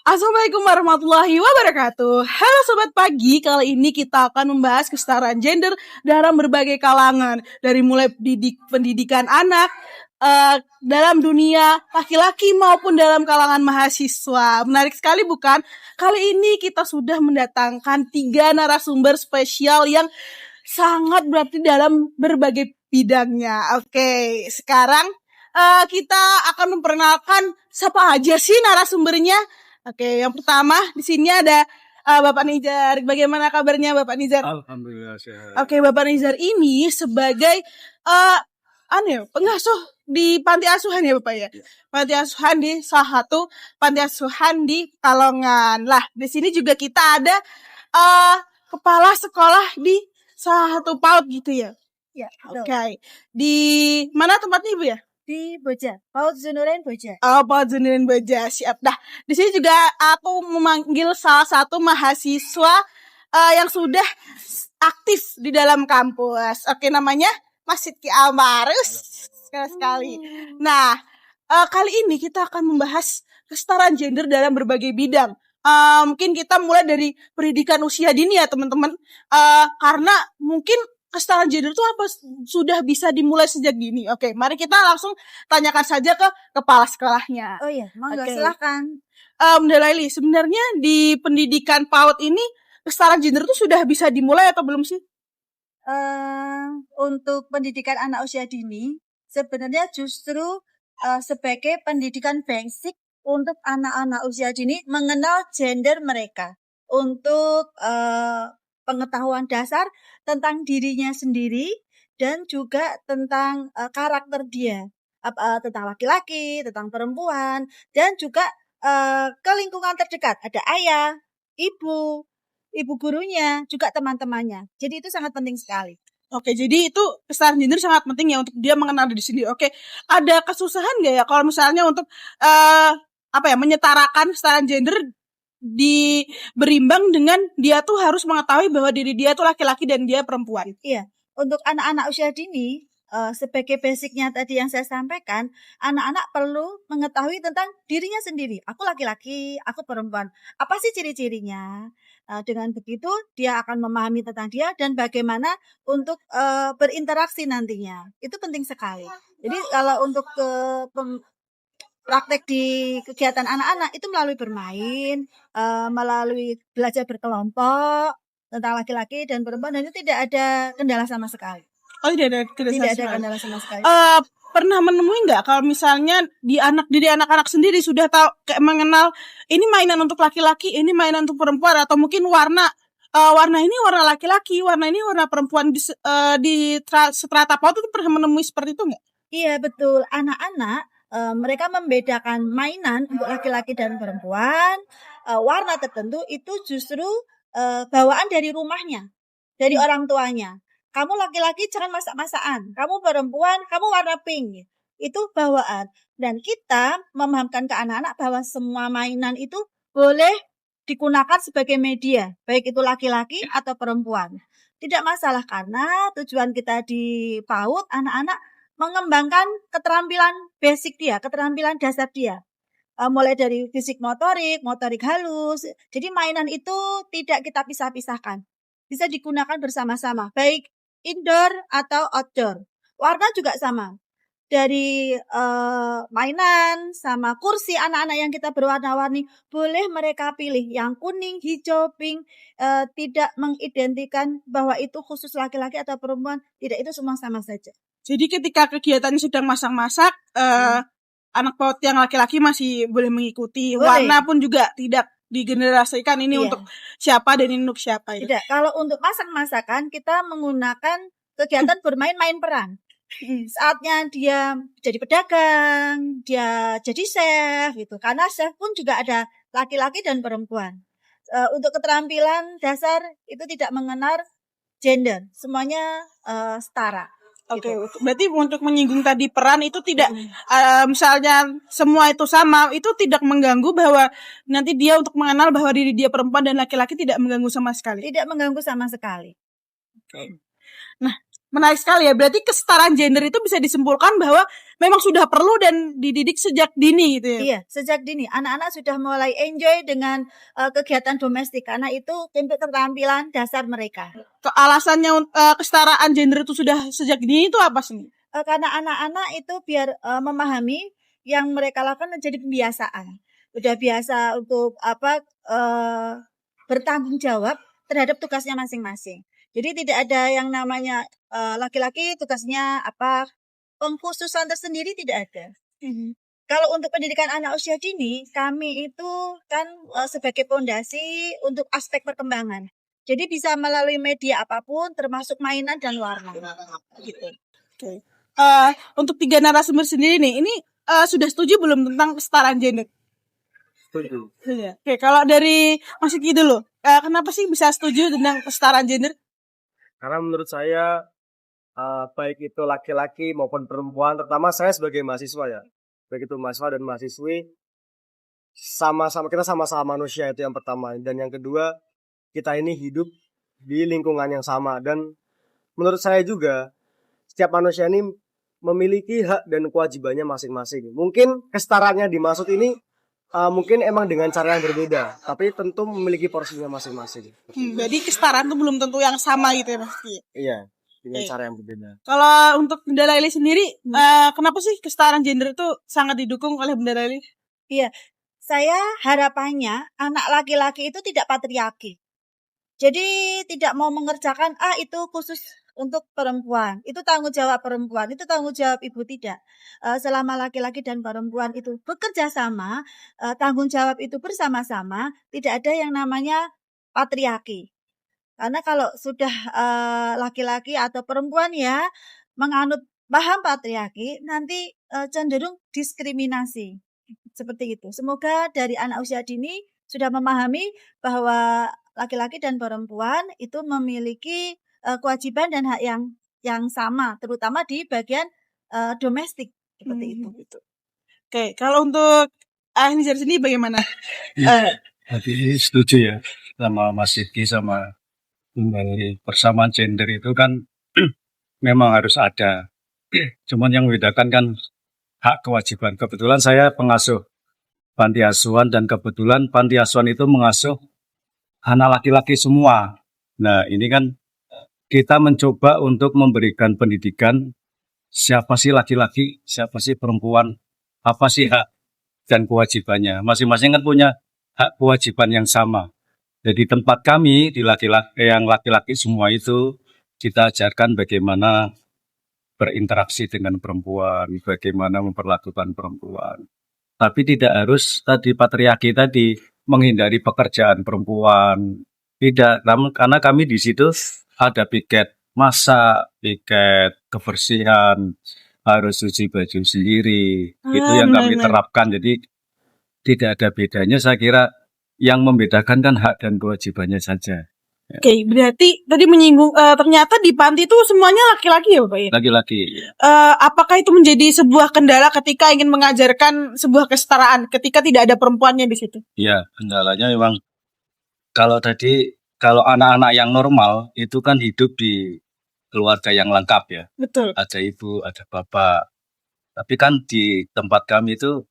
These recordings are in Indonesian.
Assalamualaikum warahmatullahi wabarakatuh. Halo Sobat Pagi, kali ini kita akan membahas kesetaraan gender dalam berbagai kalangan. Dari mulai pendidikan anak, dalam dunia laki-laki maupun dalam kalangan mahasiswa. Menarik sekali bukan? Kali ini kita sudah mendatangkan 3 narasumber spesial yang sangat berarti dalam berbagai bidangnya. Oke, sekarang kita akan memperkenalkan siapa aja sih narasumbernya. Oke, yang pertama di sini ada Bapak Nizar. Bagaimana kabarnya Bapak Nizar? Alhamdulillah sehat. Oke, Bapak Nizar ini sebagai pengasuh di panti asuhan ya Bapak ya. Panti asuhan di salah satu panti asuhan di Kalongan. Lah, di sini juga kita ada kepala sekolah di salah satu PAUD gitu ya. Ya, Oke. Di mana tempatnya Ibu ya? Di Boja, PAUD Zunuren Boja. Oh, PAUD Zunuren Boja, siap. Dah, di sini juga aku memanggil salah satu mahasiswa yang sudah aktif di dalam kampus. Oke, namanya Mas Sidki Almarus. Sekali. Nah, kali ini kita akan membahas kesetaraan gender dalam berbagai bidang. Mungkin kita mulai dari pendidikan usia dini ya teman-teman. Karena mungkin kesetaraan gender itu apa sudah bisa dimulai sejak dini. Oke, mari kita langsung tanyakan saja ke kepala sekolahnya. Oh iya, monggo Oke. silakan. Bunda Laili, sebenarnya di pendidikan PAUD ini kesetaraan gender itu sudah bisa dimulai atau belum sih? Untuk pendidikan anak usia dini, sebenarnya justru sebagai pendidikan basic untuk anak-anak usia dini mengenal gender mereka. Untuk pengetahuan dasar tentang dirinya sendiri dan juga tentang karakter dia, tentang laki-laki, tentang perempuan, dan juga ke lingkungan terdekat, ada ayah, ibu gurunya, juga teman-temannya. Jadi itu sangat penting sekali. Oke, jadi itu kesetaraan gender sangat penting ya untuk dia mengenal diri sendiri. Oke, ada kesusahan nggak ya kalau misalnya untuk menyetarakan kesetaraan gender berimbang dengan dia tuh harus mengetahui bahwa diri dia tuh laki-laki dan dia perempuan. Iya, untuk anak-anak usia dini, sebagai basicnya tadi yang saya sampaikan, anak-anak perlu mengetahui tentang dirinya sendiri. Aku laki-laki, aku perempuan. Apa sih ciri-cirinya? Dengan begitu, dia akan memahami tentang dia dan bagaimana untuk berinteraksi nantinya. Itu penting sekali. Jadi kalau untuk praktek di kegiatan anak-anak itu melalui bermain, melalui belajar berkelompok tentang laki-laki dan perempuan, dan itu tidak ada kendala sama sekali. Oh, tidak ada kendala sama sekali. Pernah menemui nggak kalau misalnya diri anak-anak sendiri sudah tahu kayak mengenal ini mainan untuk laki-laki, ini mainan untuk perempuan, atau mungkin warna ini warna laki-laki, warna ini warna perempuan di strata PAUD itu pernah menemui seperti itu nggak? Iya betul, anak-anak mereka membedakan mainan untuk laki-laki dan perempuan, warna tertentu itu justru bawaan dari rumahnya, dari orang tuanya. Kamu laki-laki jangan masak-masakan, kamu perempuan kamu warna pink. Itu bawaan. Dan kita memahamkan ke anak-anak bahwa semua mainan itu boleh digunakan sebagai media, baik itu laki-laki atau perempuan. Tidak masalah karena tujuan kita di PAUD anak-anak mengembangkan keterampilan basic dia, keterampilan dasar dia. Mulai dari fisik motorik halus. Jadi mainan itu tidak kita pisah-pisahkan. Bisa digunakan bersama-sama, baik indoor atau outdoor. Warna juga sama. Dari mainan sama kursi anak-anak yang kita berwarna-warni, boleh mereka pilih yang kuning, hijau, pink, tidak mengidentikan bahwa itu khusus laki-laki atau perempuan. Tidak, itu semua sama saja. Jadi ketika kegiatan sedang masak-masak, anak PAUD yang laki-laki masih boleh mengikuti. Boleh. Warna pun juga tidak digenerasikan ini untuk siapa dan ini untuk siapa. Ya? Tidak, kalau untuk masak-masakan kita menggunakan kegiatan main peran. Saatnya dia jadi pedagang, dia jadi chef gitu. Karena chef pun juga ada laki-laki dan perempuan. Untuk keterampilan dasar itu tidak mengenal gender, semuanya setara. Oke, berarti untuk menyinggung tadi peran itu tidak misalnya semua itu sama, itu tidak mengganggu bahwa nanti dia untuk mengenal bahwa diri dia perempuan dan laki-laki tidak mengganggu sama sekali. Tidak mengganggu sama sekali. Oke. Nah, Menarik sekali ya. Berarti kesetaraan gender itu bisa disimpulkan bahwa memang sudah perlu dan dididik sejak dini gitu ya. Iya, sejak dini anak-anak sudah mulai enjoy dengan kegiatan domestik karena itu untuk keterampilan dasar mereka. Alasannya kesetaraan gender itu sudah sejak dini itu apa sih? Karena anak-anak itu biar memahami yang mereka lakukan menjadi pembiasaan. Udah biasa untuk bertanggung jawab terhadap tugasnya masing-masing. Jadi tidak ada yang namanya laki-laki tugasnya pengkhususan tersendiri tidak ada. Kalau untuk pendidikan anak usia dini, kami itu kan sebagai pondasi untuk aspek perkembangan. Jadi bisa melalui media apapun, termasuk mainan dan warna. Gitu. Oke. Untuk 3 narasumber sendiri nih, ini sudah setuju belum tentang kesetaraan gender? Setuju. Oke, kalau dari Mas Iki dulu, kenapa sih bisa setuju tentang kesetaraan gender? Karena menurut saya baik itu laki-laki maupun perempuan, terutama saya sebagai mahasiswa ya, baik itu mahasiswa dan mahasiswi, kita sama-sama manusia, itu yang pertama. Dan yang kedua, kita ini hidup di lingkungan yang sama. Dan menurut saya juga setiap manusia ini memiliki hak dan kewajibannya masing-masing. Mungkin kesetaraannya dimaksud ini mungkin emang dengan cara yang berbeda, tapi tentu memiliki porsinya masing-masing. Jadi kesetaraan itu belum tentu yang sama gitu ya Mas Iki? Iya, dengan cara yang berbeda. Kalau untuk Bunda Laili sendiri, kenapa sih kesetaraan gender itu sangat didukung oleh Bunda Laili? Iya, saya harapannya anak laki-laki itu tidak patriarki. Jadi tidak mau mengerjakan itu khusus untuk perempuan, itu tanggung jawab perempuan, itu tanggung jawab ibu, tidak. Selama laki-laki dan perempuan itu bekerja sama, tanggung jawab itu bersama-sama, tidak ada yang namanya patriarki. Karena kalau sudah laki-laki atau perempuan ya menganut paham patriarki, nanti cenderung diskriminasi. Seperti itu. Semoga dari anak usia dini sudah memahami bahwa laki-laki dan perempuan itu memiliki kewajiban dan hak yang sama, terutama di bagian domestik seperti itu. Oke, kalau untuk Nizar sendiri bagaimana? Jadi setuju ya sama Mas Iki sama kembali persamaan gender itu kan memang harus ada. Cuman yang membedakan kan hak kewajiban. Kebetulan saya pengasuh panti asuhan dan kebetulan panti asuhan itu mengasuh anak laki-laki semua. Nah ini kan kita mencoba untuk memberikan pendidikan siapa sih laki-laki, siapa sih perempuan, apa sih hak dan kewajibannya. Masing-masing kan punya hak kewajiban yang sama. Jadi tempat kami di laki-laki semua itu kita ajarkan bagaimana berinteraksi dengan perempuan, bagaimana memperlakukan perempuan. Tapi tidak harus tadi patriarki tadi menghindari pekerjaan perempuan. Tidak, karena kami di situ ada piket masak, piket kebersihan, harus cuci baju sendiri. Itu yang kami terapkan. Jadi tidak ada bedanya, saya kira yang membedakan kan hak dan kewajibannya saja. Oke, berarti tadi menyinggung ternyata di panti itu semuanya laki-laki ya Bapak ya? Laki-laki. Apakah itu menjadi sebuah kendala ketika ingin mengajarkan sebuah kesetaraan ketika tidak ada perempuannya di situ? Iya, kendalanya memang kalau anak-anak yang normal itu kan hidup di keluarga yang lengkap ya. Betul. Ada ibu, ada bapak. Tapi kan di tempat kami itu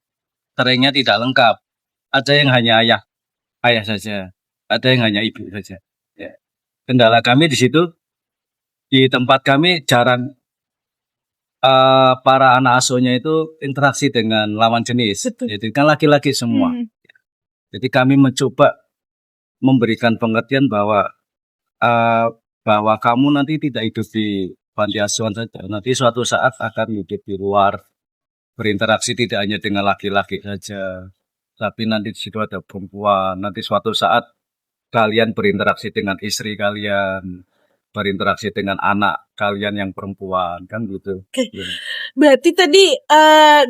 seringnya tidak lengkap. Ada yang hanya ayah saja. Ada yang hanya ibu saja. Ya. Kendala kami di situ, di tempat kami jarang para anak asuhnya itu interaksi dengan lawan jenis. Betul. Jadi kan laki-laki semua. Jadi kami mencoba memberikan pengertian bahwa kamu nanti tidak hidup di panti asuhan saja. Nanti suatu saat akan hidup di luar, berinteraksi tidak hanya dengan laki-laki saja, tapi nanti di situ ada perempuan. Nanti suatu saat kalian berinteraksi dengan istri kalian, berinteraksi dengan anak kalian yang perempuan, kan gitu. Oke. Berarti tadi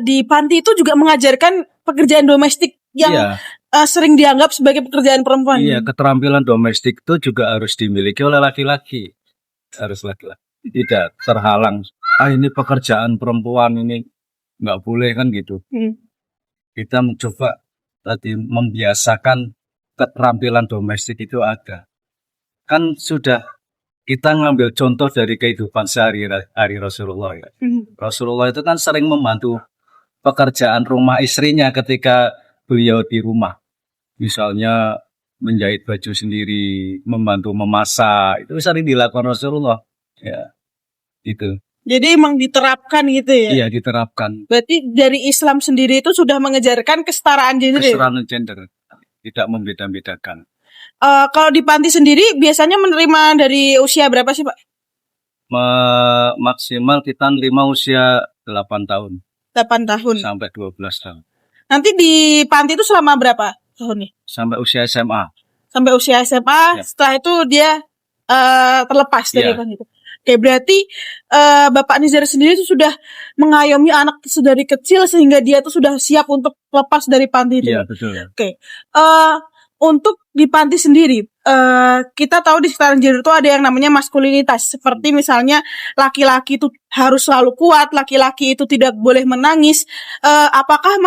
di panti itu juga mengajarkan pekerjaan domestik yang sering dianggap sebagai pekerjaan perempuan. Iya, keterampilan domestik itu juga harus dimiliki oleh laki-laki. Harus laki-laki. Tidak terhalang. Ini pekerjaan perempuan, ini nggak boleh kan gitu. Kita mencoba tadi membiasakan keterampilan domestik itu ada. Kan sudah kita ngambil contoh dari kehidupan sehari-hari Rasulullah ya. Rasulullah itu kan sering membantu pekerjaan rumah istrinya ketika beliau di rumah. Misalnya menjahit baju sendiri, membantu memasak, itu sering dilakukan Rasulullah. Ya, itu. Jadi emang diterapkan gitu ya. Iya, diterapkan. Berarti dari Islam sendiri itu sudah mengejarkan kesetaraan gender. Kesetaraan gender, tidak membeda-bedakan. Kalau di panti sendiri biasanya menerima dari usia berapa sih, Pak? Maksimal kita nerima usia 8 tahun 8 tahun. sampai 12 tahun. Nanti di panti itu selama berapa tahun nih? Sampai usia SMA. Sampai usia SMA, Ya. setelah itu dia terlepas dari Ya. panti itu. Oke, berarti Bapak Nizar sendiri itu sudah mengayomi anak sedari kecil sehingga dia tuh sudah siap untuk lepas dari panti itu. Iya, betul. Untuk di panti sendiri, kita tahu di sekitaran gender itu ada yang namanya maskulinitas. Seperti misalnya laki-laki itu harus selalu kuat, laki-laki itu tidak boleh menangis. Apakah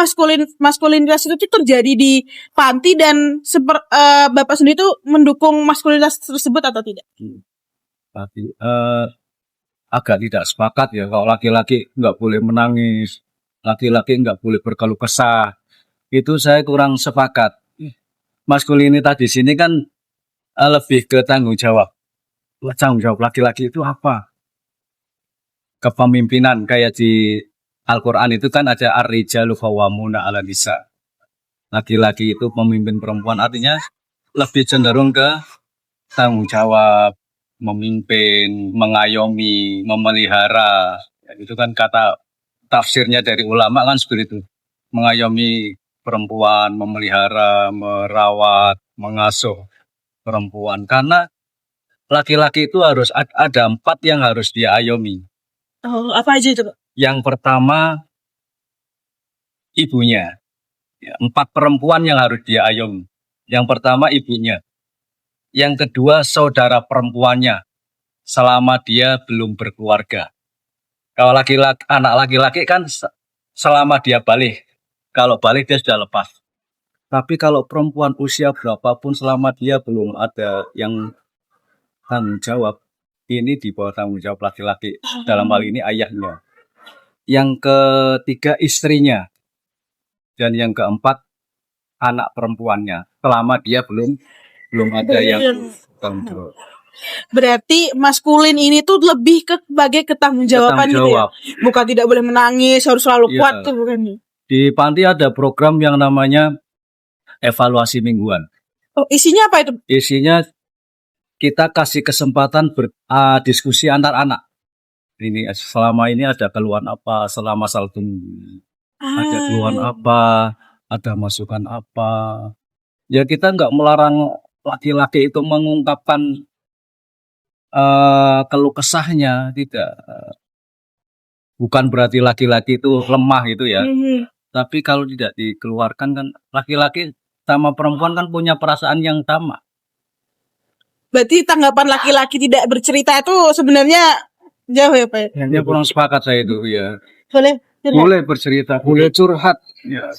maskulinitas itu terjadi di panti dan Bapak sendiri itu mendukung maskulinitas tersebut atau tidak? Tapi agak tidak sepakat ya kalau laki-laki nggak boleh menangis, laki-laki nggak boleh berkeluh kesah. Itu saya kurang sepakat. Maskulinitas di sini kan lebih ke tanggung jawab. Tanggung jawab laki-laki itu apa? Kepemimpinan kayak di Al-Quran itu kan ada ar-rijalu qawwamuna 'alan nisa. Laki-laki itu pemimpin perempuan, artinya lebih cenderung ke tanggung jawab, memimpin, mengayomi, memelihara. Ya, itu kan kata tafsirnya dari ulama kan seperti itu. Mengayomi perempuan, memelihara, merawat, mengasuh perempuan. Karena laki-laki itu harus ada 4 yang harus dia ayomi. Oh, apa aja itu, Pak? Yang pertama, ibunya. Ya, 4 perempuan yang harus dia ayomi. Yang pertama, ibunya. Yang kedua, saudara perempuannya selama dia belum berkeluarga. Kalau anak laki-laki kan selama dia balik. Kalau balik dia sudah lepas. Tapi kalau perempuan usia berapapun selama dia belum ada yang tanggung jawab, ini di bawah tanggung jawab laki-laki. Dalam hal ini ayahnya. Yang ketiga istrinya. Dan yang keempat anak perempuannya. Selama dia belum ada yang tanggung jawab. Berarti maskulin ini tuh lebih ke sebagai ketanggung-jawaban gitu ya. Bukan tidak boleh menangis, harus selalu kuat tuh bukan. Di panti ada program yang namanya evaluasi mingguan. Oh, isinya apa itu? Isinya kita kasih kesempatan diskusi antar anak. Ini selama ini ada keluhan apa, selama saltum ada keluhan apa, ada masukan apa. Ya kita nggak melarang laki-laki itu mengungkapkan keluh kesahnya, tidak. Bukan berarti laki-laki itu lemah gitu ya. Tapi kalau tidak dikeluarkan kan laki-laki sama perempuan kan punya perasaan yang sama. Berarti tanggapan laki-laki tidak bercerita itu sebenarnya jauh ya, Pak? Ya kurang sepakat saya itu ya. Boleh Bercerita, boleh curhat. Ya.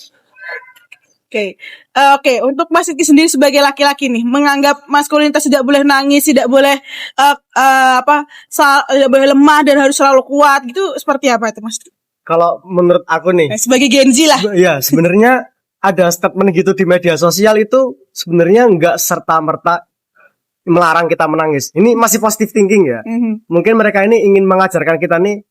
Oke. Untuk Mas Rizky sendiri sebagai laki-laki nih, menganggap maskulinitas tidak boleh nangis, tidak boleh tidak boleh lemah dan harus selalu kuat gitu, seperti apa itu, Mas? Kalau menurut aku nih, Sebagai Gen Z lah. ya sebenarnya ada statement gitu di media sosial itu sebenarnya nggak serta-merta melarang kita menangis. Ini masih positive thinking ya. Mungkin mereka ini ingin mengajarkan kita nih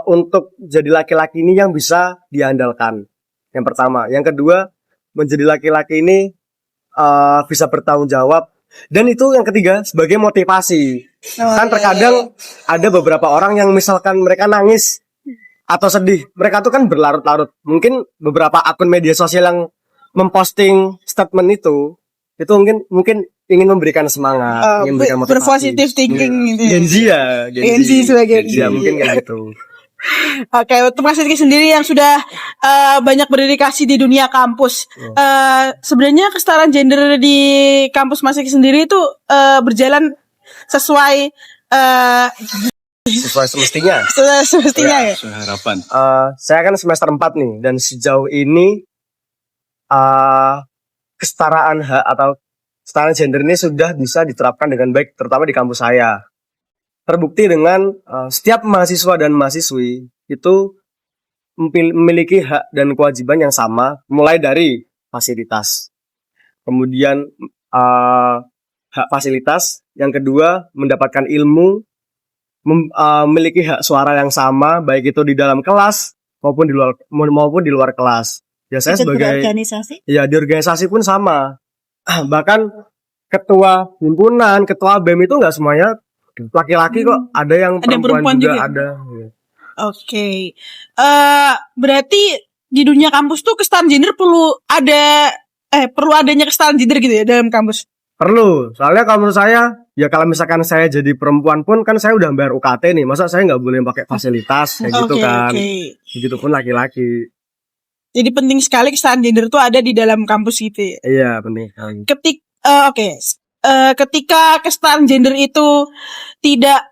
untuk jadi laki-laki ini yang bisa diandalkan. Yang pertama, yang kedua menjadi laki-laki ini bisa bertanggung jawab. Dan itu yang ketiga sebagai motivasi. Kan terkadang ada beberapa orang yang misalkan mereka nangis atau sedih, mereka tuh kan berlarut-larut. Mungkin beberapa akun media sosial yang memposting statement itu mungkin ingin memberikan semangat, ingin memberikan motivasi. Berpositive thinking gitu. Gen Z ya, Gen Z sebagai Gen Z ya, mungkin kayak gitu. Oke, untuk Mas Rizky sendiri yang sudah banyak berdedikasi di dunia kampus, sebenarnya kesetaraan gender di kampus Mas Rizky sendiri itu berjalan sesuai semestinya. Semestinya ya. Harapan. Saya kan semester 4 nih, dan sejauh ini kesetaraan hak atau kesetaraan gender ini sudah bisa diterapkan dengan baik, terutama di kampus saya. terbukti dengan setiap mahasiswa dan mahasiswi itu memiliki hak dan kewajiban yang sama, mulai dari fasilitas. Kemudian hak fasilitas, yang kedua mendapatkan ilmu, memiliki hak suara yang sama, baik itu di dalam kelas maupun di luar kelas. Ya saya Ikut sebagai berorganisasi. ya di organisasi pun sama. Bahkan ketua himpunan, ketua BEM itu nggak semuanya laki-laki kok, ada yang Ada perempuan juga, juga. ada. Oke. Berarti di dunia kampus tuh kesetaraan gender perlu adanya kesetaraan gender gitu ya dalam kampus. Perlu, soalnya kalau menurut saya, ya kalau misalkan saya jadi perempuan pun kan saya udah bayar UKT nih, masa saya nggak boleh pakai fasilitas kayak gitu kan? Begitupun laki-laki. Jadi penting sekali kesetaraan gender tuh ada di dalam kampus gitu ya. Iya, penting. Ketika kesetaraan gender itu tidak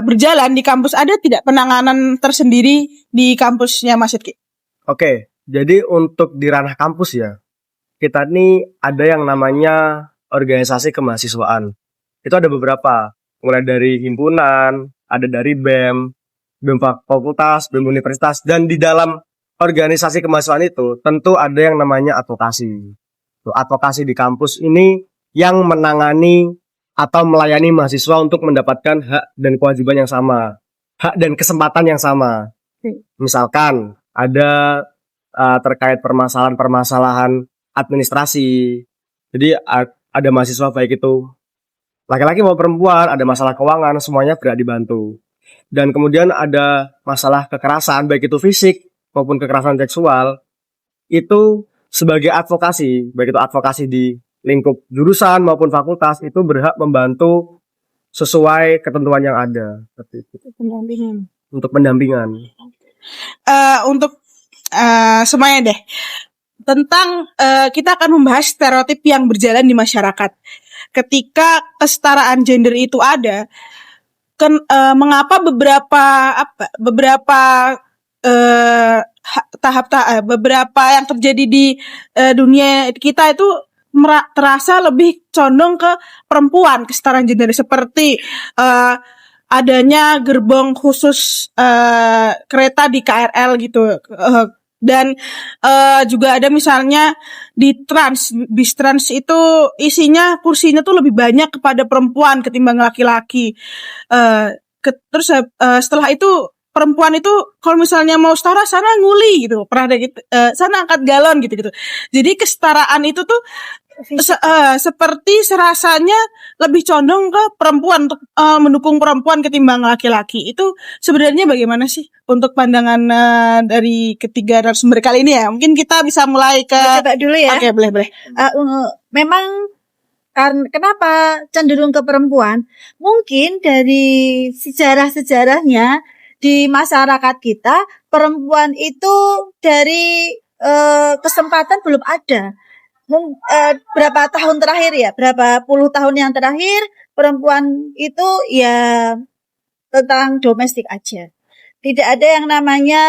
berjalan di kampus, ada tidak penanganan tersendiri di kampusnya Mas Sidki? Oke, jadi untuk di ranah kampus ya, kita nih ada yang namanya organisasi kemahasiswaan. Itu ada beberapa, mulai dari himpunan, ada dari BEM, BEM fakultas, BEM universitas, dan di dalam organisasi kemahasiswaan itu tentu ada yang namanya advokasi. Advokasi di kampus ini yang menangani atau melayani mahasiswa untuk mendapatkan hak dan kewajiban yang sama, hak dan kesempatan yang sama. Misalkan ada terkait permasalahan-permasalahan administrasi. Jadi ada mahasiswa baik itu laki-laki maupun perempuan, ada masalah keuangan, semuanya berhak dibantu. Dan kemudian ada masalah kekerasan, baik itu fisik maupun kekerasan seksual, itu sebagai advokasi, baik itu advokasi di lingkup jurusan maupun fakultas, itu berhak membantu sesuai ketentuan yang ada. Untuk pendampingan. Untuk semuanya deh. Tentang kita akan membahas stereotip yang berjalan di masyarakat. Ketika kesetaraan gender itu ada, mengapa beberapa yang terjadi di dunia kita itu terasa lebih condong ke perempuan, kesetaraan gender, seperti adanya gerbong khusus kereta di KRL gitu, dan juga ada misalnya di bis trans itu isinya kursinya tuh lebih banyak kepada perempuan ketimbang laki-laki. Terus setelah itu perempuan itu kalau misalnya mau setara sana nguli gitu, pernah ada gitu, sana angkat galon gitu. Jadi kesetaraan itu tuh seperti serasanya lebih condong ke perempuan, untuk mendukung perempuan ketimbang laki-laki. Itu sebenarnya bagaimana sih untuk pandangan dari ketiga narasumber kali ini ya? Mungkin kita bisa mulai ke Coba dulu ya. Oke, boleh. Memang kenapa cenderung ke perempuan? Mungkin dari sejarah-sejarahnya di masyarakat kita, perempuan itu dari kesempatan belum ada. Berapa tahun terakhir ya, berapa puluh tahun yang terakhir, perempuan itu ya tentang domestik aja. Tidak ada yang namanya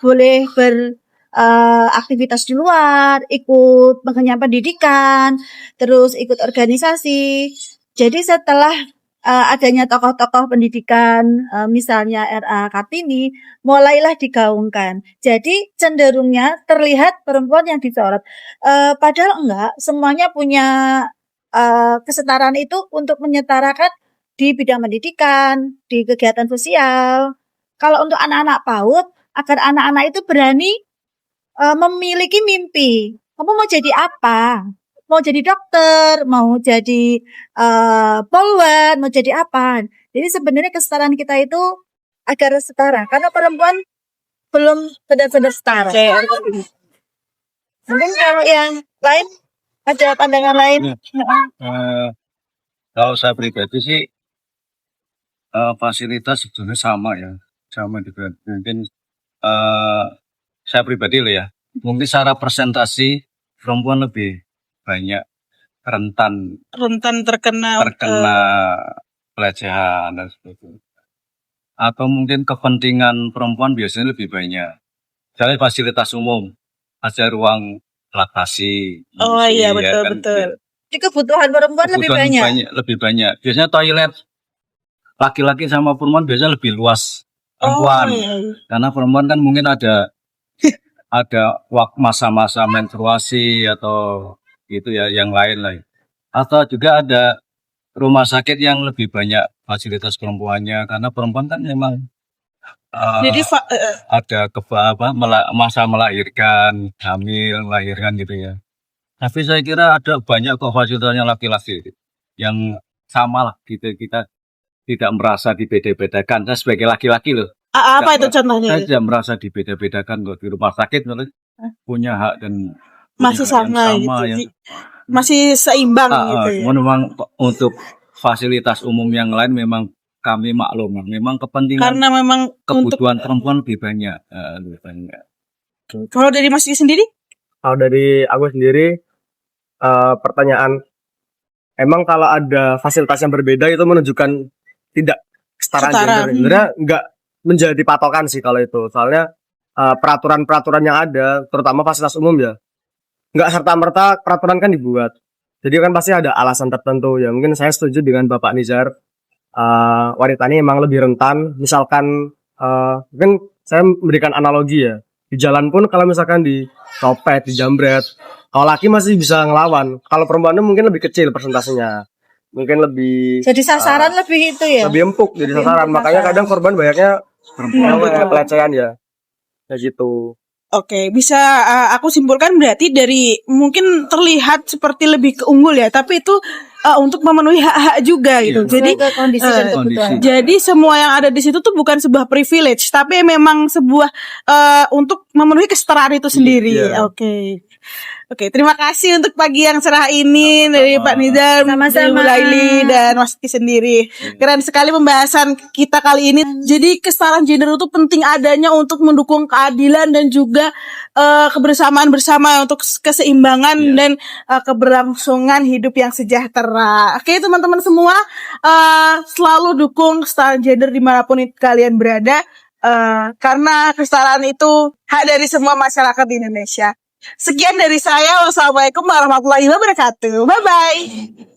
boleh beraktivitas di luar, ikut mengenyam pendidikan, terus ikut organisasi. Jadi setelah adanya tokoh-tokoh pendidikan, misalnya R.A. Kartini, mulailah digaungkan. Jadi cenderungnya terlihat perempuan yang disorot. Padahal enggak, semuanya punya kesetaraan itu untuk menyetarakan di bidang pendidikan, di kegiatan sosial. Kalau untuk anak-anak PAUD, agar anak-anak itu berani memiliki mimpi. Kamu mau jadi apa? Mau jadi dokter, mau jadi polwan, mau jadi apa. Jadi sebenarnya kesetaraan kita itu agar setara. Karena perempuan belum benar-benar setara. Mungkin kalau yang lain, ada pandangan lain? Kalau saya pribadi sih, fasilitas sebetulnya sama ya. Sama juga. Mungkin saya pribadi loh ya. Mungkin secara presentasi, perempuan lebih banyak rentan terkena pelecehan dan sebagainya. Atau mungkin kepentingan perempuan biasanya lebih banyak. Misalnya fasilitas umum, ada ruang laktasi. Oh iya, betul. Jadi kebutuhan perempuan lebih banyak. Lebih banyak. Biasanya toilet laki-laki sama perempuan biasanya lebih luas perempuan. iya. Karena perempuan kan mungkin ada masa-masa menstruasi atau gitu ya, yang lain. Atau juga ada rumah sakit yang lebih banyak fasilitas perempuannya, karena perempuan kan memang Jadi ada masa melahirkan, hamil, melahirkan gitu ya. Tapi saya kira ada banyak kok fasilitasnya laki-laki yang sama lah gitu, kita tidak merasa dibeda-bedakan. Saya sebagai laki-laki loh, apa itu contohnya? saya tidak merasa dibeda-bedakan kok di rumah sakit, punya hak dan Masih punya hak yang sama gitu. ya. Masih seimbang gitu ya. Cuman memang untuk fasilitas umum yang lain memang kami maklum, memang kepentingan Karena memang untuk kebutuhan perempuan lebih banyak. Lebih banyak. kalau dari Mas Diki sendiri? Kalau dari aku sendiri, pertanyaan, emang kalau ada fasilitas yang berbeda itu menunjukkan tidak kesetaraan Setara. gender? Sebenarnya nggak menjadi patokan sih kalau itu. Soalnya peraturan-peraturan yang ada, terutama fasilitas umum ya, nggak serta-merta peraturan kan dibuat. Jadi kan pasti ada alasan tertentu ya. Mungkin saya setuju dengan Bapak Nizar, wanita ini emang lebih rentan. Misalkan mungkin saya memberikan analogi ya, di jalan pun kalau misalkan dicopet, dijambret, kalau laki masih bisa ngelawan, kalau perempuan itu mungkin lebih kecil persentasenya, mungkin lebih Jadi sasaran lebih itu ya. lebih empuk jadi sasaran. Makanya kadang korban banyaknya perempuan pelecehan ya, kayak gitu. Oke, bisa aku simpulkan berarti dari mungkin terlihat seperti lebih keunggul ya, tapi itu untuk memenuhi hak-hak juga gitu. Iya. Jadi Ke kondisi dan kebutuhan. Kondisi. jadi semua yang ada di situ tuh bukan sebuah privilege, tapi memang sebuah untuk memenuhi kesetaraan itu sendiri. Iya. Oke, terima kasih untuk pagi yang cerah ini dari Pak Nizar, Sama-sama. dari Bu Laili dan Mas Diki sendiri. Keren sekali pembahasan kita kali ini. Jadi kesetaraan gender itu penting adanya untuk mendukung keadilan dan juga kebersamaan bersama untuk keseimbangan dan keberlangsungan hidup yang sejahtera. Oke, teman-teman semua, selalu dukung kesetaraan gender dimanapun kalian berada, karena kesetaraan itu hak dari semua masyarakat di Indonesia. Sekian dari saya. Wassalamualaikum warahmatullahi wabarakatuh. Bye-bye.